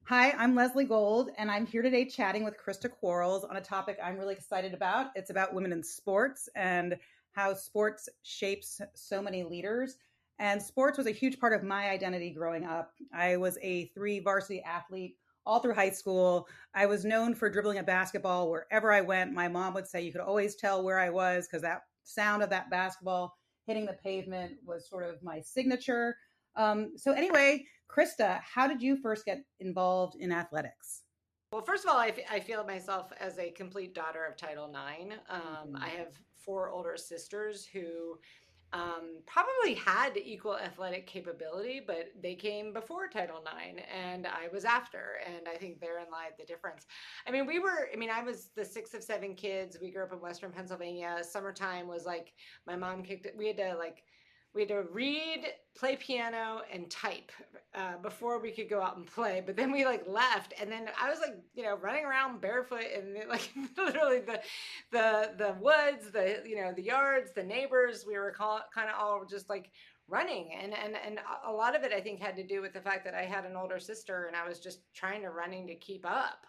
Hi, I'm Lesley Gold, and I'm here today chatting with Christa Quarles on a topic I'm really excited about. It's about women in sports and how sports shapes so many leaders. And sports was a huge part of my identity growing up. I was a three varsity athlete all through high school. I was known for dribbling a basketball wherever I went. My mom would say you could always tell where I was because that sound of that basketball hitting the pavement was sort of my signature. So anyway, Krista, how did you first get involved in athletics? Well, first of all, I feel myself as a complete daughter of Title IX. I Mhm. have four older sisters who probably had equal athletic capability, but they came before Title IX and I was after. And I think therein lied the difference. I was the sixth of seven kids. We grew up in Western Pennsylvania. Summertime was like my mom kicked it. We had to read, play piano, and type before we could go out and play. But then we like left, and then I was like, running around barefoot and like literally the woods, the yards, the neighbors. We were kind of all just like running, and a lot of it I think had to do with the fact that I had an older sister, and I was just trying to running to keep up.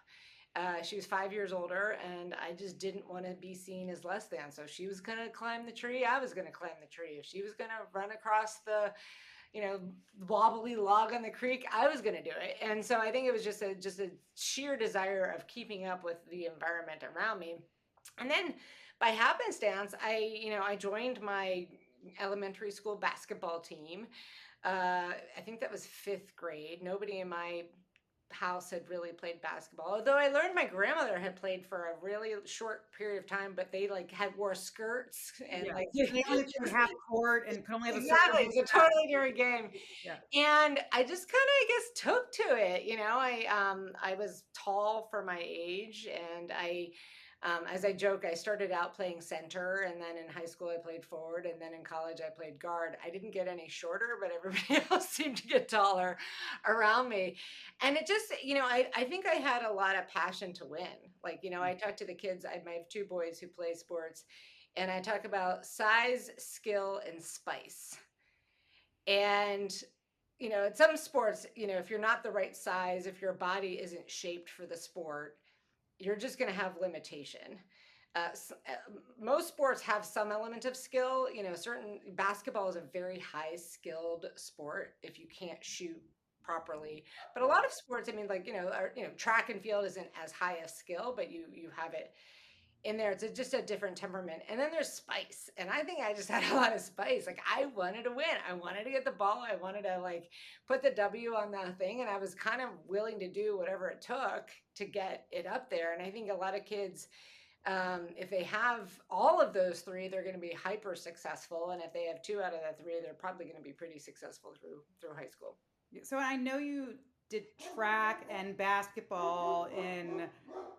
She was 5 years older, and I just didn't want to be seen as less than. So she was going to climb the tree. I was going to climb the tree. If she was going to run across the, wobbly log on the creek, I was going to do it. And so I think it was just a sheer desire of keeping up with the environment around me. And then by happenstance, I joined my elementary school basketball team. I think that was fifth grade. Nobody in my house had really played basketball. Although I learned my grandmother had played for a really short period of time, but they like had wore skirts and Yeah. like So they only played half court and could only have a certain exactly, number of it's a shots. totally different game. Yeah. And I just kind of, I guess, took to it. I was tall for my age, and as I joke, I started out playing center, and then in high school I played forward, and then in college I played guard. I didn't get any shorter, but everybody else seemed to get taller around me. And it just, I think I had a lot of passion to win. Like, I talk to the kids. I have two boys who play sports, and I talk about size, skill, and spice. And in some sports, if you're not the right size, if your body isn't shaped for the sport, you're just going to have limitation. Most sports have some element of skill. Certain basketball is a very high skilled sport if you can't shoot properly. But a lot of sports, I mean, like track and field isn't as high a skill, but you have it in there. It's just a different temperament. And then there's spice. And I think I just had a lot of spice. Like I wanted to win. I wanted to get the ball. I wanted to like put the W on the thing. And I was kind of willing to do whatever it took to get it up there. And I think a lot of kids, if they have all of those three, they're going to be hyper successful. And if they have two out of the three, they're probably going to be pretty successful through high school. So I know you did track and basketball in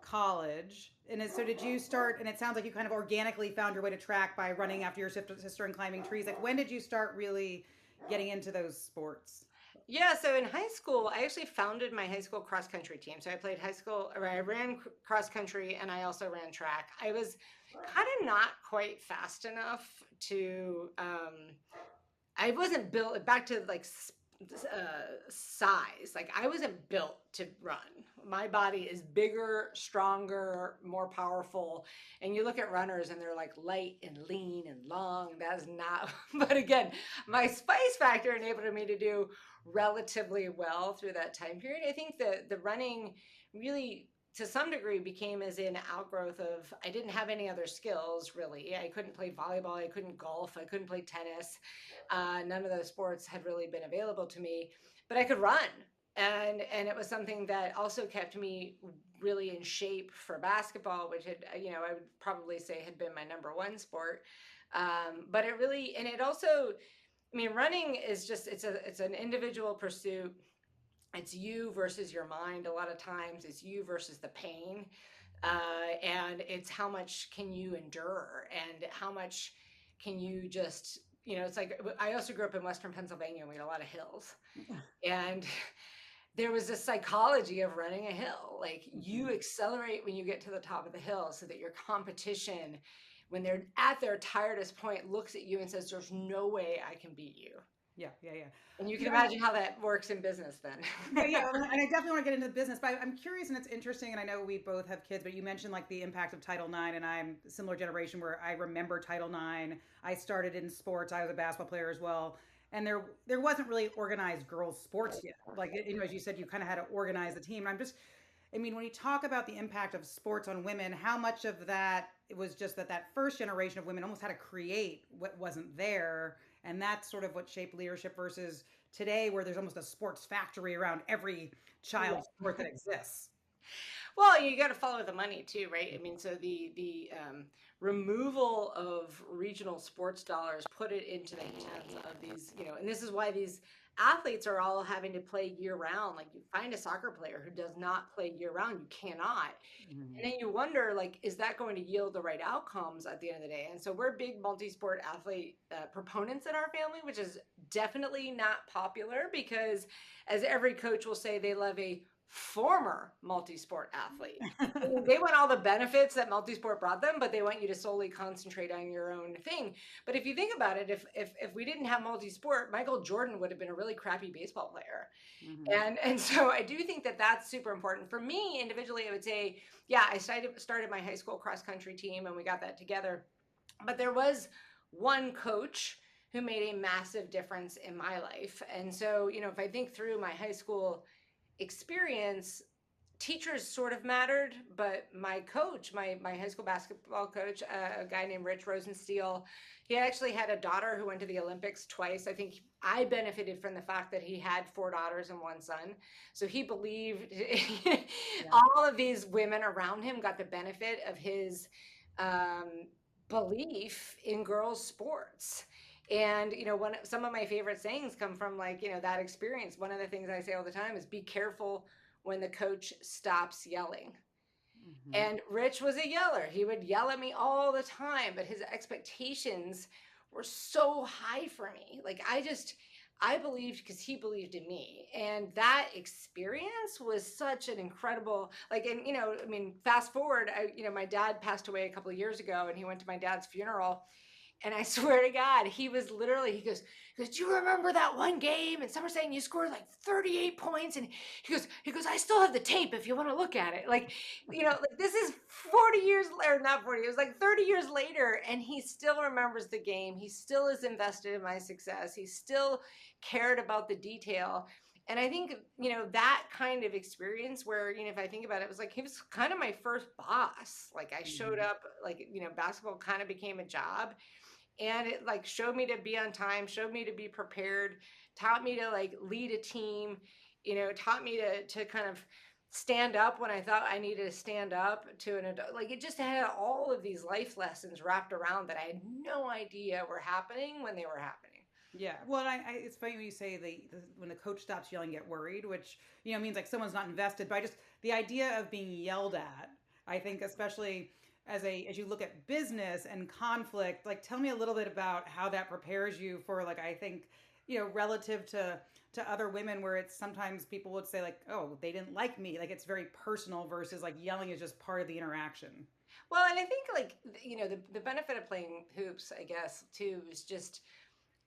college. So did you start, and it sounds like you kind of organically found your way to track by running after your sister and climbing trees. Like when did you start really getting into those sports? Yeah, so in high school, I actually founded my high school cross country team. So I played high school, or I ran cross country, and I also ran track. I was kind of not quite fast enough to, I wasn't built back to like size. Like I wasn't built to run. My body is bigger, stronger, more powerful. And you look at runners and they're like light and lean and long. That is not, but again, my spice factor enabled me to do relatively well through that time period. I think the running really to some degree became as an outgrowth of I didn't have any other skills really. I couldn't play volleyball, I couldn't golf, I couldn't play tennis. None of those sports had really been available to me, but I could run. And it was something that also kept me really in shape for basketball, which had, I would probably say had been my number one sport. But it really, and it also, I mean, running is just, it's an individual pursuit. It's you versus your mind. A lot of times it's you versus the pain. And it's how much can you endure and how much can you just, it's like I also grew up in Western Pennsylvania. We had a lot of hills. And there was a psychology of running a hill. Like you Mhm. accelerate when you get to the top of the hill so that your competition, when they're at their tiredest point, looks at you and says, there's no way I can beat you. Yeah. And you can imagine how that works in business then. Yeah. And I definitely want to get into the business, but I'm curious, and it's interesting. And I know we both have kids, but you mentioned like the impact of Title IX, and I'm a similar generation where I remember Title IX. I started in sports. I was a basketball player as well. And there wasn't really organized girls sports yet. Like, as you said, you kind of had to organize the team. And I mean, when you talk about the impact of sports on women, how much of that it was just that first generation of women almost had to create what wasn't there, and that's sort of what shaped leadership versus today, where there's almost a sports factory around every child sport that exists. Well, you got to follow the money too, right? I mean, so the removal of regional sports dollars put it into the hands of these, and this is why these athletes are all having to play year round. Like you find a soccer player who does not play year round, you cannot. Mm-hmm. And then you wonder, like, is that going to yield the right outcomes at the end of the day? And so we're big multi-sport athlete proponents in our family, which is definitely not popular because, as every coach will say, they love a former multi-sport athlete. They want all the benefits that multi-sport brought them, but they want you to solely concentrate on your own thing. But if you think about it, if we didn't have multi-sport, Michael Jordan would have been a really crappy baseball player. Mm-hmm. And so I do think that that's super important. For me individually, I would say, yeah, I started my high school cross country team and we got that together. But there was one coach who made a massive difference in my life. And so, if I think through my high school experience, teachers sort of mattered, but my coach, my high school basketball coach, a guy named Rich Rosensteel, he actually had a daughter who went to the Olympics twice. I think I benefited from the fact that he had 4 daughters and 1 son. So he believed all of these women around him got the benefit of his belief in girls' sports. And some of my favorite sayings come from that experience. One of the things I say all the time is be careful when the coach stops yelling. Mm-hmm. And Rich was a yeller. He would yell at me all the time, but his expectations were so high for me. Like I believed because he believed in me. And that experience was such an incredible, fast forward, my dad passed away a couple of years ago and he went to my dad's funeral. And I swear to God, he goes, do you remember that one game? And some are saying you scored like 38 points. And he goes, I still have the tape if you want to look at it. This is 40 years later, not 40, it was like 30 years later. And he still remembers the game. He still is invested in my success. He still cared about the detail. And I think, that kind of experience where, if I think about it, it was like, he was kind of my first boss. Like I showed up, basketball kind of became a job. And it showed me to be on time, showed me to be prepared, taught me to lead a team, taught me to kind of stand up when I thought I needed to stand up to an adult. It just had all of these life lessons wrapped around that I had no idea were happening when they were happening. Yeah, well, it's funny when you say when the coach stops yelling, get worried, which means like someone's not invested. But the idea of being yelled at, I think, especially as you look at business and conflict, tell me a little bit about how that prepares you for I think relative to other women, where it's sometimes people would say oh, they didn't like me, it's very personal versus yelling is just part of the interaction. Well, and I think the benefit of playing hoops, I guess, too, is just,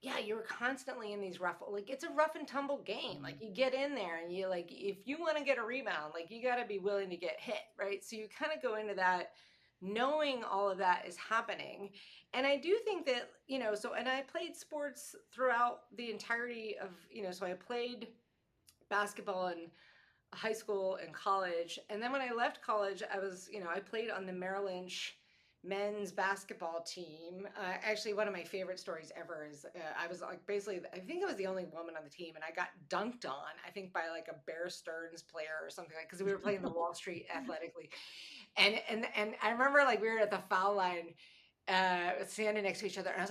yeah, you're constantly in these it's a rough and tumble game. You get in there and you if you want to get a rebound, you got to be willing to get hit, right? So you kind of go into that knowing all of that is happening. And I do think that, and I played sports throughout the entirety of, so I played basketball in high school and college. And then when I left college, I played on the Merrill Lynch men's basketball team. Actually, one of my favorite stories ever is I was basically, I think I was the only woman on the team, and I got dunked on, I think by a Bear Stearns player or something, because we were playing the Wall Street Athletic League. And I remember we were at the foul line standing next to each other, and I was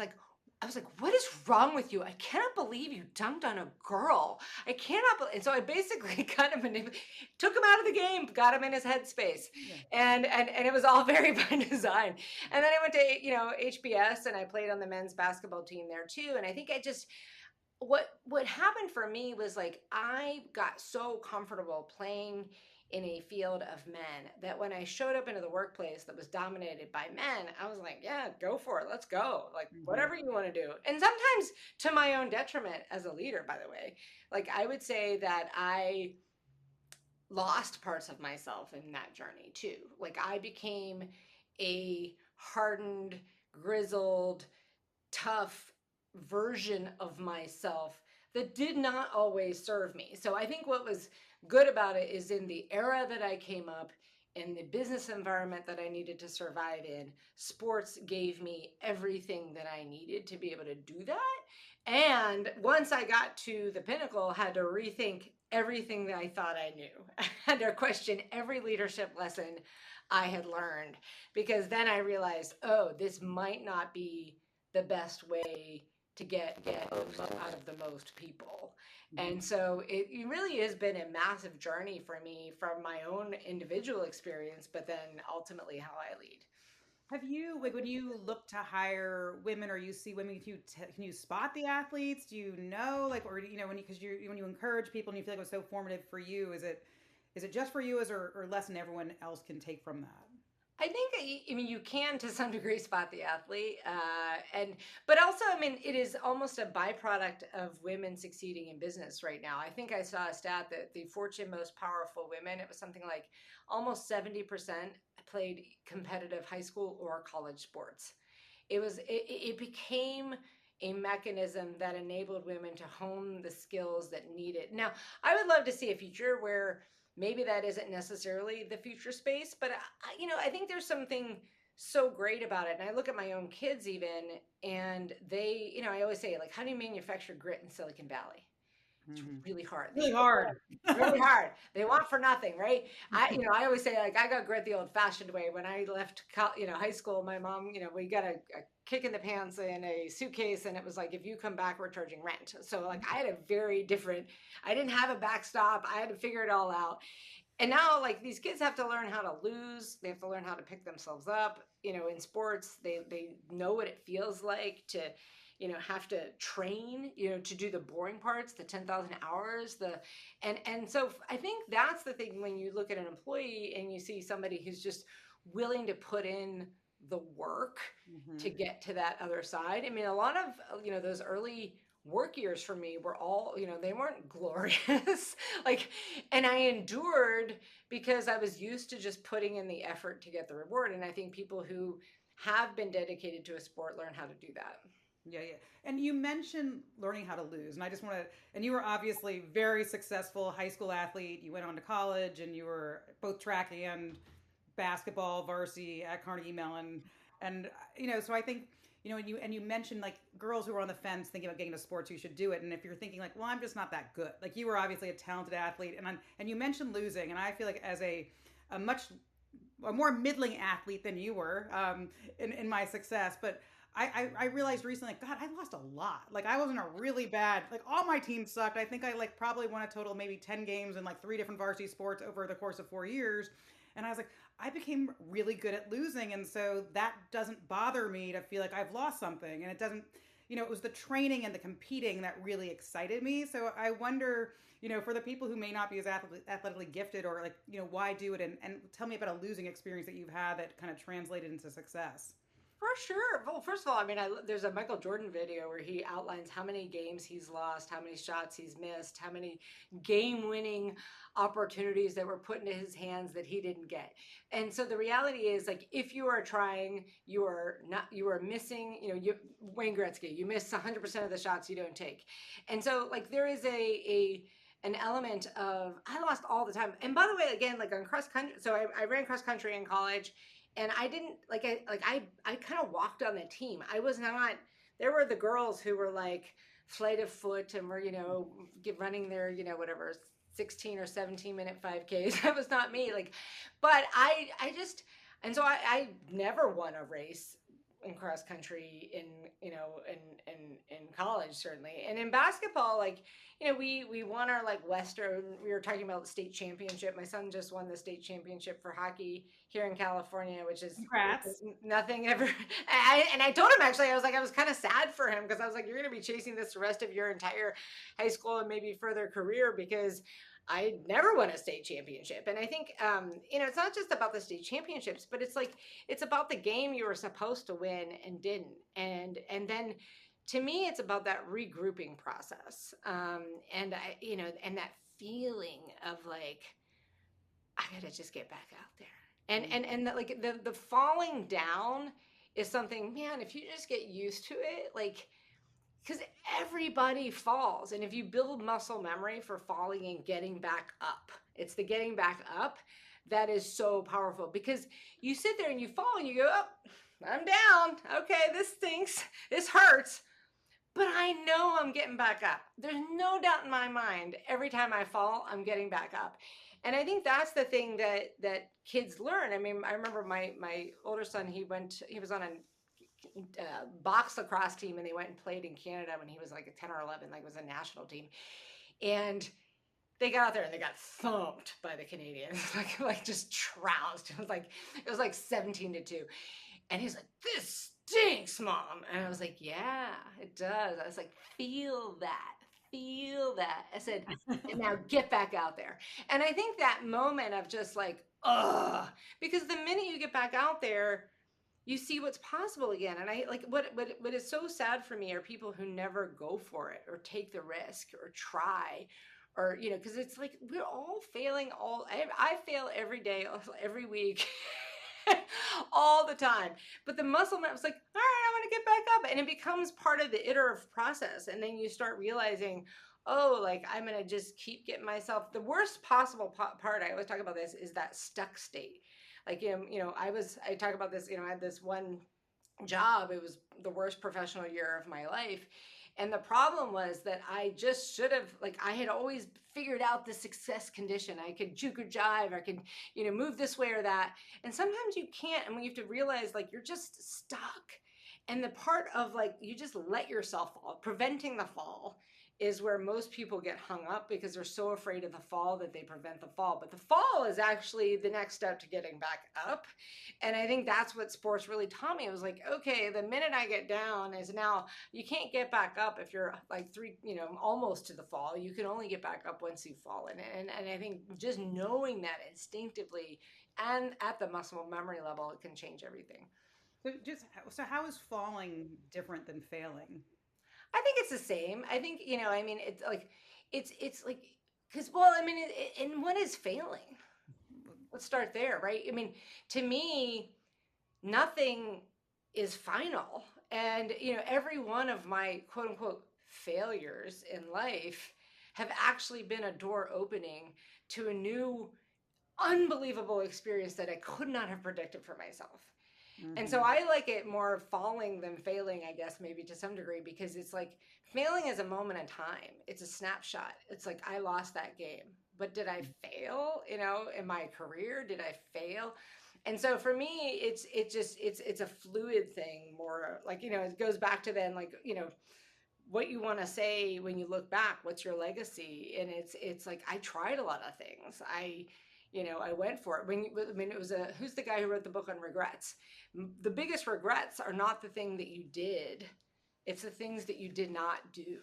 like, what is wrong with you? I cannot believe you dunked on a girl. I cannot. And so I basically kind of took him out of the game, got him in his headspace. Yeah. And it was all very by design. And then I went to, HBS and I played on the men's basketball team there too. And I think what happened for me was like I got so comfortable playing in a field of men that when I showed up into the workplace that was dominated by men, I was like, yeah, go for it. Let's go. Like Mm-hmm. whatever you want to do. And sometimes to my own detriment as a leader, by the way. Like I would say that I lost parts of myself in that journey too. Like I became a hardened, grizzled, tough version of myself that did not always serve me. So I think what was good about it is in the era that I came up, in the business environment that I needed to survive in, sports gave me everything that I needed to be able to do that. And once I got to the pinnacle, had to rethink everything that I thought I knew. I had to question every leadership lesson I had learned, because then I realized, oh, this might not be the best way to get most out of the most people. Mm-hmm. And so it really has been a massive journey for me from my own individual experience, but then ultimately how I lead. Have you, like, when you look to hire women or you see women, can you spot the athletes? Do you know, like, or when you because you when you encourage people and you feel like it was so formative for you, is it just for you, as or lesson everyone else can take from that? I think I mean you can to some degree spot the athlete, and but also I mean it is almost a byproduct of women succeeding in business right now. I think I saw a stat that the Fortune most powerful women, it was something like almost 70% played competitive high school or college sports. It became a mechanism that enabled women to hone the skills that needed. Now, I would love to see a future where maybe that isn't necessarily the future space, but I think there's something so great about it. And I look at my own kids even, and they, I always say like, how do you manufacture grit in Silicon Valley? It's Hmm. really hard. Really hard. Really hard. They want for nothing, right? I always say like I got grit the old-fashioned way. When I left, high school, my mom, we got a kick in the pants in a suitcase, and it was like, if you come back, we're charging rent. So like I had a very different. I didn't have a backstop. I had to figure it all out. And now like these kids have to learn how to lose. They have to learn how to pick themselves up. In sports, they know what it feels like to have to train, to do the boring parts, the 10,000 hours, and so I think that's the thing when you look at an employee and you see somebody who's just willing to put in the work to Hmm. get to that other side. I mean, a lot of, those early work years for me were all, they weren't glorious. Like, and I endured because I was used to just putting in the effort to get the reward. And I think people who have been dedicated to a sport learn how to do that. Yeah, yeah. And you mentioned learning how to lose. And I just want to, and you were obviously very successful high school athlete. You went on to college and you were both track and basketball varsity at Carnegie Mellon. And, so I think, and you mentioned like girls who are on the fence thinking about getting into sports, you should do it. And if you're thinking like, well, I'm just not that good. Like you were obviously a talented athlete and you mentioned losing. And I feel like as a much a more middling athlete than you were in my success. But I realized recently, like, God, I lost a lot. Like I wasn't a really bad, like all my teams sucked. I think I like probably won a total of maybe 10 games in like three different varsity sports over the course of 4 years. And I was like, I became really good at losing. And so that doesn't bother me to feel like I've lost something. And it doesn't, it was the training and the competing that really excited me. So I wonder, for the people who may not be as athletically gifted or like, why do it? And tell me about a losing experience that you've had that kind of translated into success. For sure. Well, first of all, I mean, there's a Michael Jordan video where he outlines how many games he's lost, how many shots he's missed, how many game-winning opportunities that were put into his hands that he didn't get. And so the reality is, like, if you are trying, you are missing. Wayne Gretzky, you miss 100% of the shots you don't take. And so, like, there is an element of I lost all the time. And by the way, again, like on cross country, so I ran cross country in college, and I didn't I kind of walked on the team. I was not. There were the girls who were like flight of foot and were running their whatever 16 or 17-minute 5Ks. That was not me. Like, but I just and so I never won a race in cross country in, in college, certainly. And in basketball, like, we won our like Western, we were talking about the state championship. My son just won the state championship for hockey here in California, which is Congrats. nothing ever. And I told him, actually, I was like, I was kind of sad for him, because I was like, you're going to be chasing this the rest of your entire high school and maybe further career, because I never won a state championship. And I think, it's not just about the state championships, but it's like, it's about the game you were supposed to win and didn't. And then to me, it's about that regrouping process. And and that feeling of like, I gotta just get back out there. And the falling down is something, man, if you just get used to it, like, because everybody falls. And if you build muscle memory for falling and getting back up, it's the getting back up that is so powerful, because you sit there and you fall and you go, oh, I'm down. Okay, this stinks. This hurts. But I know I'm getting back up. There's no doubt in my mind. Every time I fall, I'm getting back up. And I think that's the thing that kids learn. I mean, I remember my older son, he was on a box lacrosse team, and they went and played in Canada when he was like 10 or 11, like it was a national team. And they got out there and they got thumped by the Canadians, like just trounced. It was like 17-2. And he's like, this stinks, Mom. And I was like, yeah, it does. I was like, feel that. I said, and now get back out there. And I think that moment of just like, ugh, because the minute you get back out there, you see what's possible again. And I like what is so sad for me are people who never go for it or take the risk or try, or because it's like we're all failing. I fail every day, every week. All the time. But the muscle memory was like, all right, I want to get back up. And it becomes part of the iterative process. And then you start realizing, oh, like I'm going to just keep getting myself. The worst possible part, I always talk about this, is that stuck state. Like, I talk about this, I had this one job. It was the worst professional year of my life. And the problem was that I just should have, like, I had always figured out the success condition. I could juke or jive, I could, move this way or that. And sometimes you can't. And when you have to realize, like, you're just stuck. And the part of, like, you just let yourself fall, preventing the fall is where most people get hung up, because they're so afraid of the fall that they prevent the fall. But the fall is actually the next step to getting back up. And I think that's what sports really taught me. It was like, okay, the minute I get down is now you can't get back up if you're like almost to the fall. You can only get back up once you've fallen. And I think just knowing that instinctively and at the muscle memory level, it can change everything. So how is falling different than failing? I think it's the same. I think, I mean, it's like, because, well, I mean, and what is failing? Let's start there, right? I mean, to me, nothing is final. And, every one of my quote unquote failures in life have actually been a door opening to a new, unbelievable experience that I could not have predicted for myself. And so I like it more falling than failing, I guess, maybe to some degree, because it's like failing is a moment in time. It's a snapshot. It's like I lost that game, but did I fail? In my career, did I fail? And so for me, it's a fluid thing more, like, it goes back to then, like, what you want to say when you look back, what's your legacy? And it's like, I tried a lot of things. I went for it. It was who's the guy who wrote the book on regrets? The biggest regrets are not the thing that you did. It's the things that you did not do.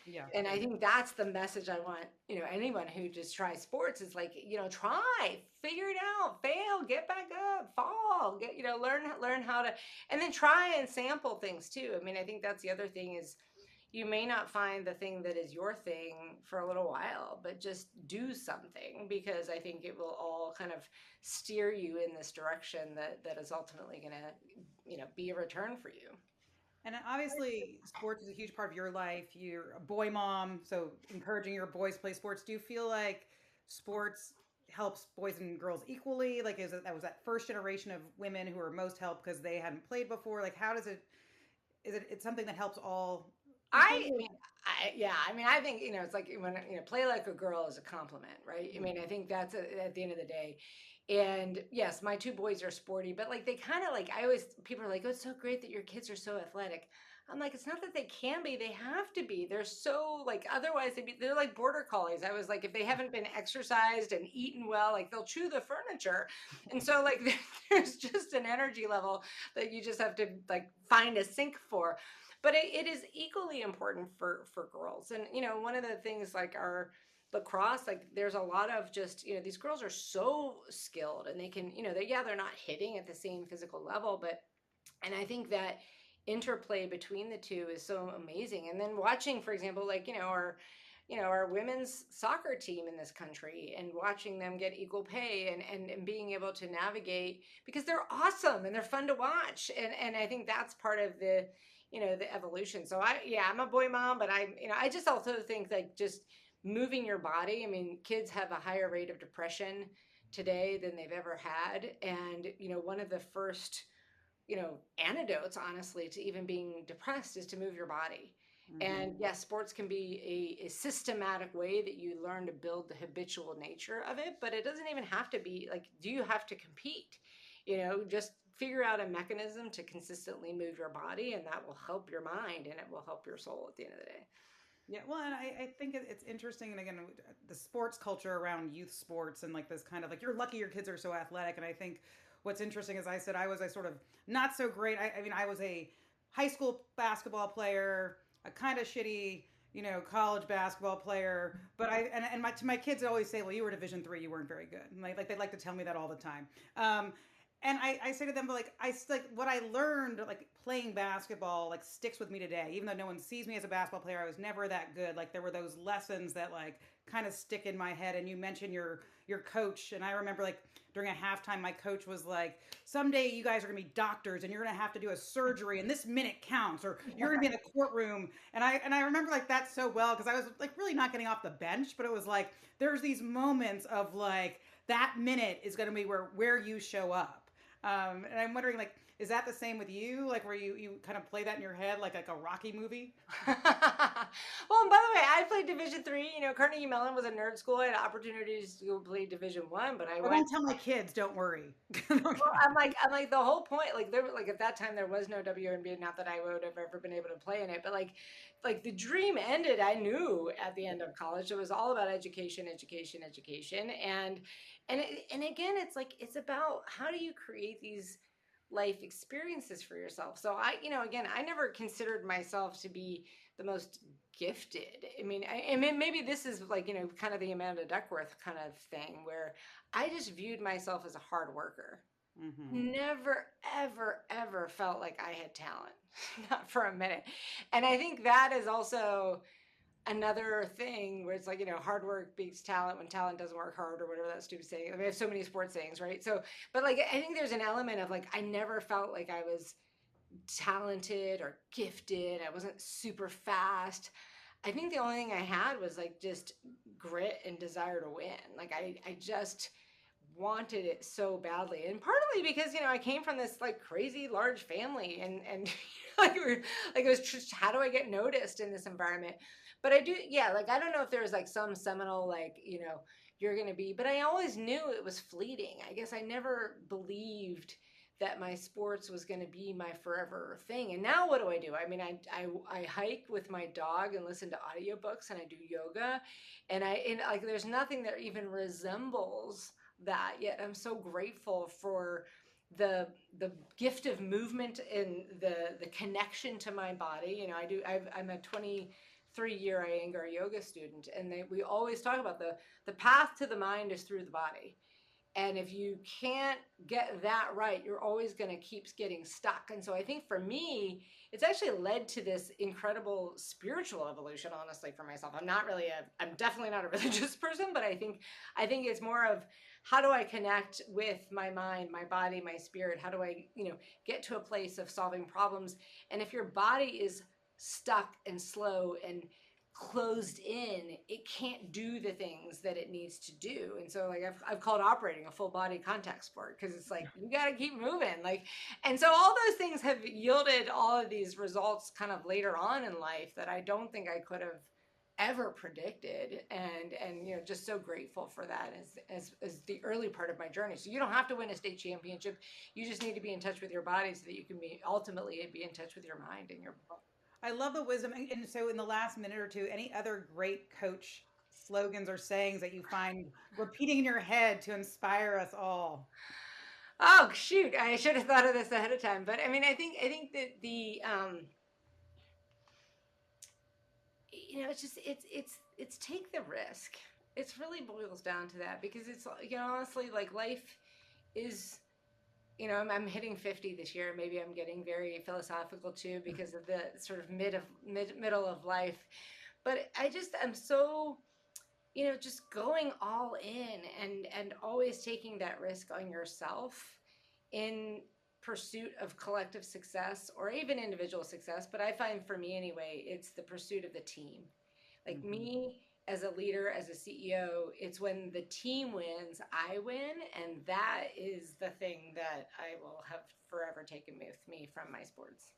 Yeah. And I think that's the message I want, anyone who just tries sports is like, try, figure it out, fail, get back up, fall, learn how to, and then try and sample things too. I mean, I think that's the other thing is, you may not find the thing that is your thing for a little while, but just do something, because I think it will all kind of steer you in this direction that is ultimately going to, be a return for you. And obviously, sports is a huge part of your life. You're a boy mom, so encouraging your boys to play sports. Do you feel like sports helps boys and girls equally? Like, that was that first generation of women who were most helped because they hadn't played before? Like, how does it? It's something that helps all I equally? mean, yeah, I mean, I think, it's like when, play like a girl is a compliment, right? I mean, I think that's at the end of the day, And yes, my two boys are sporty, but like they kind of like, I always, people are like, oh, it's so great that your kids are so athletic. I'm like, it's not that they can be, they have to be. They're so like, otherwise they're like border collies. I was like, if they haven't been exercised and eaten well, like they'll chew the furniture. And so like there's just an energy level that you just have to like find a sync for. But it is equally important for girls. And, you know, one of the things like our lacrosse, like there's a lot of just, you know, these girls are so skilled and they can, you know, they're not hitting at the same physical level, but, and I think that interplay between the two is so amazing. And then watching, for example, like, our women's soccer team in this country and watching them get equal pay and being able to navigate, because they're awesome and they're fun to watch. And I think that's part of the, the evolution. So I'm a boy mom, but I just also think like just moving your body. I mean, kids have a higher rate of depression today than they've ever had. And, one of the first, antidotes, honestly, to even being depressed is to move your body. Mm-hmm. And yes, sports can be a systematic way that you learn to build the habitual nature of it, but it doesn't even have to be like, do you have to compete? Just figure out a mechanism to consistently move your body, and that will help your mind and it will help your soul at the end of the day. Yeah, well, and I think it's interesting, and again, the sports culture around youth sports and like this kind of like you're lucky your kids are so athletic, and I think what's interesting is I said I was a sort of not so great. I mean, I was a high school basketball player, a kind of shitty, college basketball player, but to my kids, I always say, well, you were Division 3, you weren't very good, and like they like to tell me that all the time. And I say to them, like like what I learned like playing basketball like sticks with me today. Even though no one sees me as a basketball player, I was never that good. Like there were those lessons that like kind of stick in my head. And you mentioned your coach, and I remember like during a halftime, my coach was like, "Someday you guys are gonna be doctors, and you're gonna have to do a surgery, and this minute counts, or you're gonna be in the courtroom." And I remember like that so well because I was like really not getting off the bench, but it was like there's these moments of like that minute is gonna be where you show up. And I'm wondering, like, is that the same with you? Like, where you kind of play that in your head, like a Rocky movie? Well, and by the way, I played Division 3. Carnegie Mellon was a nerd school. I had opportunities to go play Division 1, but I I went. won't tell my kids. Don't worry. Well, I'm like the whole point. Like there, like at that time, there was no WNBA. Not that I would have ever been able to play in it, but like the dream ended. I knew at the end of college, it was all about education, education, education, and again, it's like it's about how do you create these life experiences for yourself. So again, I never considered myself to be the most gifted. I mean, maybe this is like, kind of the Amanda Duckworth kind of thing where I just viewed myself as a hard worker. Mm-hmm. Never, ever, ever felt like I had talent, not for a minute. And I think that is also another thing where it's like, hard work beats talent when talent doesn't work hard or whatever that stupid saying. I mean, we have so many sports sayings, right? So, but like, I think there's an element of like, I never felt like I was talented or gifted. I wasn't super fast. I think the only thing I had was like just grit and desire to win. Like I just wanted it so badly, and partly because I came from this like crazy large family, and like it was just how do I get noticed in this environment. But I do, yeah, like I don't know if there was like some seminal like you're gonna be, but I always knew it was fleeting. I guess I never believed that my sports was going to be my forever thing. And now what do? I mean, I hike with my dog and listen to audiobooks, and I do yoga, and like there's nothing that even resembles that yet. I'm so grateful for the gift of movement and the connection to my body. I'm a 23-year Iyengar yoga student, and we always talk about the path to the mind is through the body. And if you can't get that right, you're always going to keep getting stuck. And so I think for me, it's actually led to this incredible spiritual evolution, honestly, for myself. I'm definitely not a religious person, but I think it's more of how do I connect with my mind, my body, my spirit? How do I, get to a place of solving problems? And if your body is stuck and slow and closed in, it can't do the things that it needs to do. And so like I've called operating a full body contact sport, because it's like you got to keep moving, like. And so all those things have yielded all of these results kind of later on in life that I don't think I could have ever predicted, and just so grateful for that as the early part of my journey. So you don't have to win a state championship. You just need to be in touch with your body so that you can ultimately be in touch with your mind and your body. I love the wisdom. And so, in the last minute or two, any other great coach slogans or sayings that you find repeating in your head to inspire us all? Oh shoot! I should have thought of this ahead of time. But I mean, I think that it's take the risk. It's really boils down to that, because it's honestly, like, life is, I'm hitting 50 this year. Maybe I'm getting very philosophical too because of the sort of middle of life. But I'm so, just going all in, and always taking that risk on yourself in pursuit of collective success or even individual success. But I find, for me anyway, it's the pursuit of the team. Like, me as a leader, as a CEO, it's when the team wins, I win. And that is the thing that I will have forever taken with me from my sports.